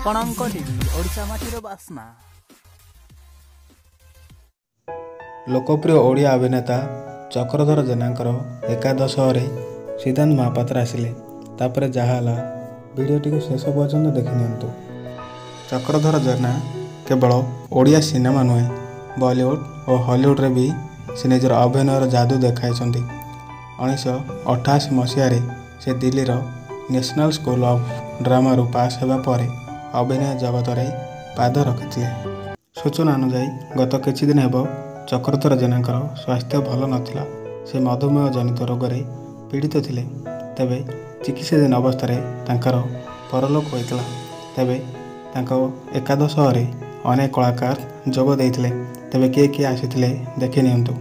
ଆପଣଙ୍କ ଟିଭି ଓଡ଼ିଶା ମାଟିର ବାସ୍ନା। ଲୋକପ୍ରିୟ ଓଡ଼ିଆ ଅଭିନେତା ଚକ୍ରଧର ଜେନାଙ୍କର ଏକାଦଶରେ ସିଦ୍ଧାନ୍ତ ମହାପାତ୍ର ଆସିଲେ। ତାପରେ ଯାହା ହେଲା ଭିଡ଼ିଓଟିକୁ ଶେଷ ପର୍ଯ୍ୟନ୍ତ ଦେଖିନିଅନ୍ତୁ। ଚକ୍ରଧର ଜେନା କେବଳ ଓଡ଼ିଆ ସିନେମା ନୁହେଁ, ବଲିଉଡ଼ ଓ ହଲିଉଡ଼ରେ ବି ସେ ନିଜର ଅଭିନୟର ଯାଦୁ ଦେଖାଇଛନ୍ତି। 1988 ମସିହାରେ ସେ ଦିଲ୍ଲୀର ନ୍ୟାସନାଲ୍ ସ୍କୁଲ ଅଫ୍ ଡ୍ରାମାରୁ ପାସ୍ ହେବା ପରେ ଅଭିନୟ ଜଗତରେ ପାଦ ରଖିଥିଲେ। ସୂଚନା ଅନୁଯାୟୀ ଗତ କିଛିଦିନ ହେବ ଚକ୍ରଧର ଜେନାଙ୍କର ସ୍ୱାସ୍ଥ୍ୟ ଭଲ ନଥିଲା। ସେ ମଧୁମେହ ଜନିତ ରୋଗରେ ପୀଡ଼ିତ ଥିଲେ। ତେବେ ଚିକିତ୍ସାଧୀନ ଅବସ୍ଥାରେ ତାଙ୍କର ପରଲୋକ ହୋଇଥିଲା। ତେବେ ତାଙ୍କ ଏକାଦଶରେ ଅନେକ କଳାକାର ଯୋଗ ଦେଇଥିଲେ। ତେବେ କିଏ କିଏ ଆସିଥିଲେ ଦେଖିନିଅନ୍ତୁ।